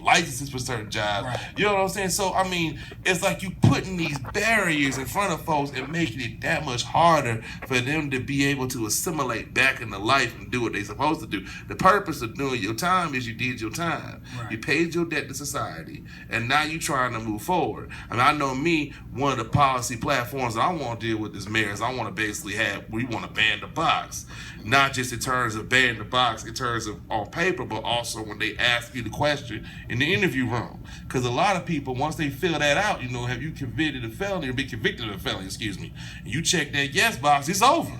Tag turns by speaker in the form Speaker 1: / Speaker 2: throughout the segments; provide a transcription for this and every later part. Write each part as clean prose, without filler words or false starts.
Speaker 1: licenses for certain jobs.
Speaker 2: Right.
Speaker 1: You know what I'm saying? So, I mean, it's like you putting these barriers in front of folks and making it that much harder for them to be able to assimilate back into life and do what they're supposed to do. The purpose of doing your time is you did your time.
Speaker 2: Right.
Speaker 1: You paid your debt to society, and now you're trying to move forward. I mean, I know me, one of the policy platforms that I want to deal with as mayor is I want to basically we want to ban the box. Not just in terms of ban the box, in terms of on paper, but also when they ask you the question in the interview room. Because a lot of people, once they fill that out, have you convicted a felony or been convicted of a felony, and you check that yes box, it's over.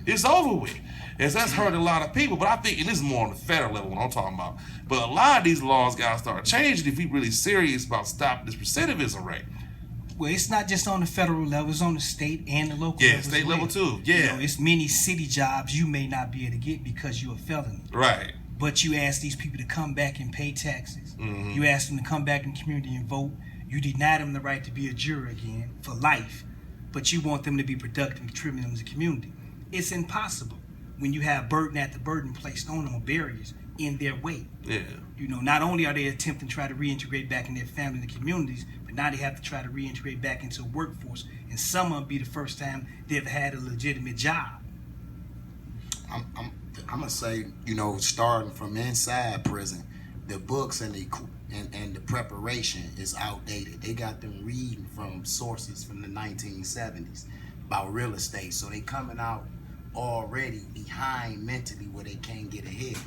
Speaker 1: It's over with. And so that's hurt a lot of people, but I think, and this is more on the federal level what I'm talking about, but a lot of these laws got to start changing if we really serious about stopping this recidivism rate.
Speaker 2: Well, it's not just on the federal level, it's on the state and the local level.
Speaker 1: Yeah, state level too, yeah.
Speaker 2: It's many city jobs you may not be able to get because you're a felon.
Speaker 1: Right.
Speaker 2: But you ask these people to come back and pay taxes.
Speaker 1: Mm-hmm.
Speaker 2: You ask them to come back in the community and vote. You deny them the right to be a juror again for life, but you want them to be productive and contributing to the community. It's impossible when you have burden after burden placed on them, or barriers in their way.
Speaker 1: Yeah.
Speaker 2: Not only are they attempting to try to reintegrate back in their family and the communities, but now they have to try to reintegrate back into the workforce, and some of them be the first time they've had a legitimate job.
Speaker 3: I'm gonna say, starting from inside prison, the books and the preparation is outdated. They got them reading from sources from the 1970s about real estate, so they coming out already behind mentally where they can't get ahead.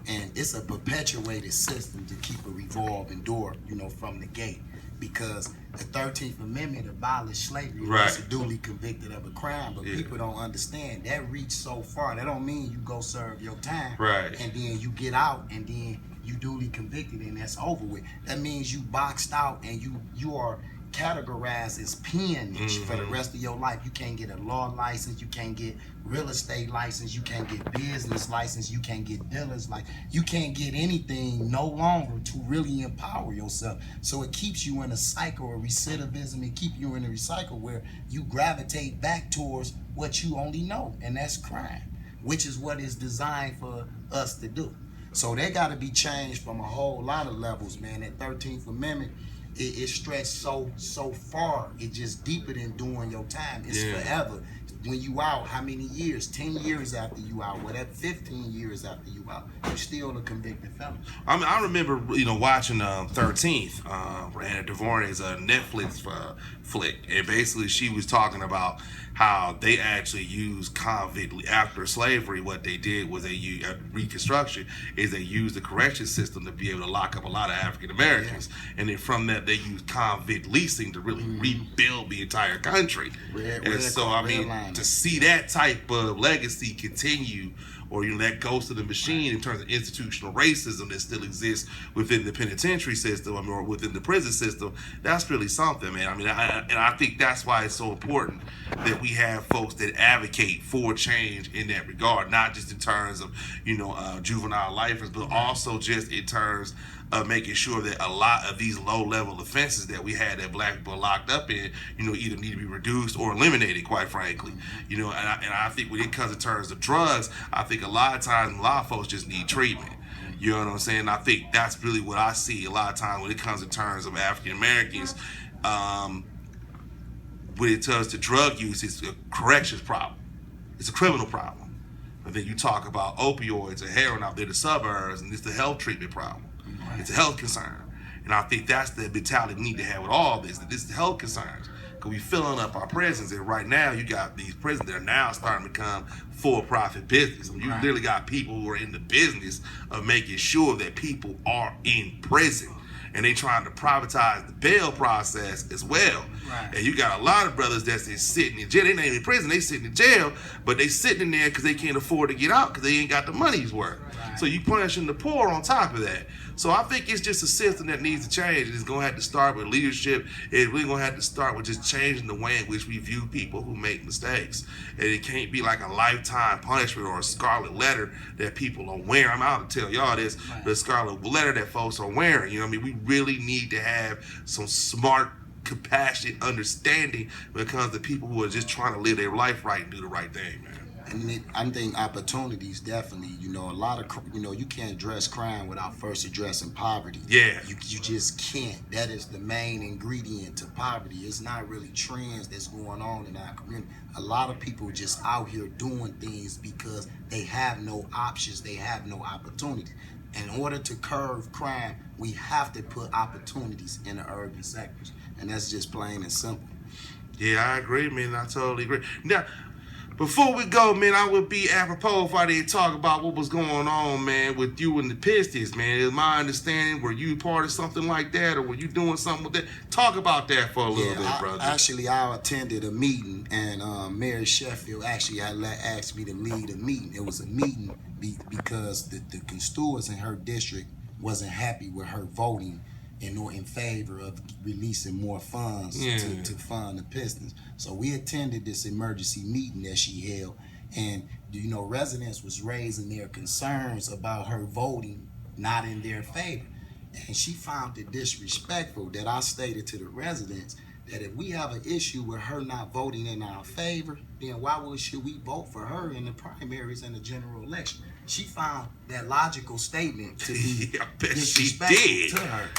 Speaker 3: And it's a perpetuated system to keep a revolving door, from the gate. Because the 13th Amendment abolished slavery.
Speaker 1: Right.
Speaker 3: It's duly convicted of a crime, but people don't understand that reached so far. That don't mean you go serve your time,
Speaker 1: right,
Speaker 3: and then you get out and then you duly convicted and that's over with. That means you boxed out and you are categorized as peonage for the rest of your life. You can't get a law license, you can't get real estate license, you can't get business license, you can't get dealers license, you can't get anything no longer to really empower yourself. So it keeps you in a cycle of recidivism. It keeps you in a recycle where you gravitate back towards what you only know, and that's crime, which is what is designed for us to do. So they got to be changed from a whole lot of levels, man. That 13th Amendment, it stretched so far. It's just deeper than doing your time. It's forever. When you out, how many years? 10 years after you out, whatever, 15 years after you out, you're still a convicted felon.
Speaker 1: I mean, I remember, watching 13th, Anna Devornay's Netflix flick, and basically she was talking about how they actually used convict after slavery. What they did was they used Reconstruction is they used the correction system to be able to lock up a lot of African Americans, and then from that they used convict leasing to really rebuild the entire country. So I mean, to see that type of legacy continue, or that goes to the machine in terms of institutional racism that still exists within the penitentiary system, or within the prison system, that's really something, man. I mean, I think that's why it's so important that we have folks that advocate for change in that regard, not just in terms of juvenile lifers, but also just in terms of making sure that a lot of these low-level offenses that we had that black people are locked up in, either need to be reduced or eliminated, quite frankly. And I think when it comes in terms of drugs, I think a lot of times a lot of folks just need treatment. You know what I'm saying? I think that's really what I see a lot of times when it comes in terms of African Americans. When it comes to drug use, it's a corrections problem. It's a criminal problem. But then you talk about opioids and heroin out there in the suburbs, and it's the health treatment problem. Right. It's a health concern. And I think that's the mentality we need to have with all this, that this is health concerns. Because we filling up our prisons, and right now you got these prisons that are now starting to become for-profit business. I mean, you literally got people who are in the business of making sure that people are in prison. And they trying to privatize the bail process as well. Right. And you got a lot of brothers that's sitting in jail. They ain't in prison, they sitting in jail, but they sitting in there because they can't afford to get out because they ain't got the money's worth. Right. So you punishing the poor on top of that. So I think it's just a system that needs to change. It's going to have to start with leadership. It's really going to have to start with just changing the way in which we view people who make mistakes. And it can't be like a lifetime punishment or a scarlet letter that people are wearing. I'm out to tell y'all this, the scarlet letter that folks are wearing. You know what I mean? We really need to have some smart, compassionate understanding when it comes to people who are just trying to live their life right and do the right thing, man.
Speaker 3: And I think opportunities definitely, you know, a lot of, you know, you can't address crime without first addressing poverty.
Speaker 1: Yeah.
Speaker 3: You just can't. That is the main ingredient to poverty. It's not really trends that's going on in our community. A lot of people just out here doing things because they have no options, they have no opportunities. In order to curb crime, we have to put opportunities in the urban sectors. And that's just plain and simple.
Speaker 1: Yeah, I agree, man. I totally agree. Now, before we go, man, I would be apropos if I didn't talk about what was going on, man, with you and the Pistons, man. Is my understanding, were you part of something like that, or were you doing something with that? Talk about that for a little bit, brother.
Speaker 3: Actually, I attended a meeting, and Mary Sheffield actually asked me to lead a meeting. It was a meeting because the constituents in her district wasn't happy with her voting in favor of releasing more funds to fund the Pistons. So we attended this emergency meeting that she held, and you know, residents was raising their concerns about her voting not in their favor. And she found it disrespectful that I stated to the residents that if we have an issue with her not voting in our favor, then should we vote for her in the primaries and the general election? She found that logical statement to be disrespectful to her.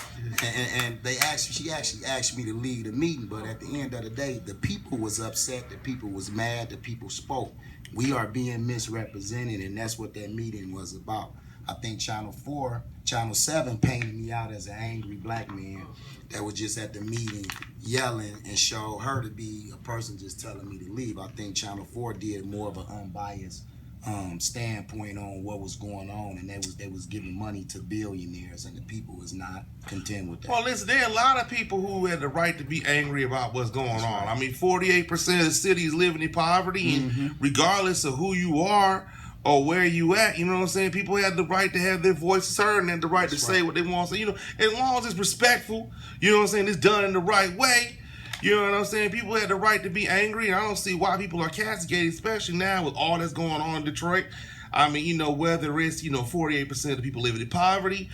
Speaker 3: And she actually asked me to lead a meeting, but at the end of the day, the people was upset, the people was mad, the people spoke. We are being misrepresented, and that's what that meeting was about. I think Channel 7 painted me out as an angry black man that was just at the meeting yelling and showed her to be a person just telling me to leave. I think Channel 4 did more of an unbiased standpoint on what was going on, and they was giving money to billionaires, and the people was not content with that.
Speaker 1: Well, listen, there are a lot of people who had the right to be angry about what's going on. I mean, 48% of the city is living in poverty, and regardless of who you are or where you at, you know what I'm saying? People have the right to have their voices heard and have the right to say what they want to say. You know, as long as it's respectful, you know what I'm saying, it's done in the right way. You know what I'm saying? People have the right to be angry, and I don't see why people are castigated, especially now with all that's going on in Detroit. I mean, you know, whether it's, 48% of the people living in poverty,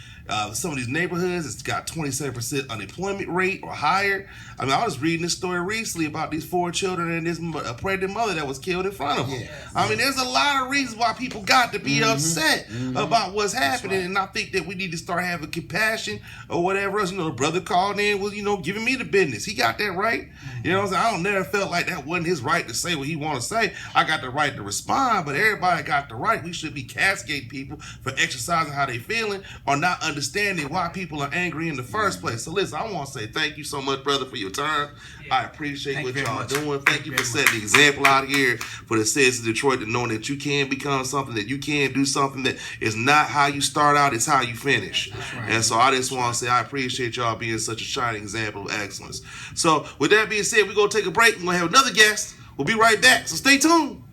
Speaker 1: some of these neighborhoods, it's got 27% unemployment rate or higher. I mean, I was reading this story recently about these 4 children and this pregnant mother that was killed in front of them. I mean, there's a lot of reasons why people got to be upset about what's happening, and I think that we need to start having compassion or whatever else. You know, the brother called in was, giving me the business. He got that right. You know what I'm saying? I don't never felt like that wasn't his right to say what he want to say. I got the right to respond, but everybody got the right. We should be castigating people for exercising how they feeling or not understanding why people are angry in the first place. So listen, I want to say thank you so much, brother, for your time. I appreciate what y'all doing. Thank you for setting the example out here for the citizens of Detroit to know that you can become something, that you can do something that is not how you start out, it's how you finish. And so I just want to say I appreciate y'all being such a shining example of excellence. So with that being said, we're going to take a break. We're going to have another guest. We'll be right back. So stay tuned.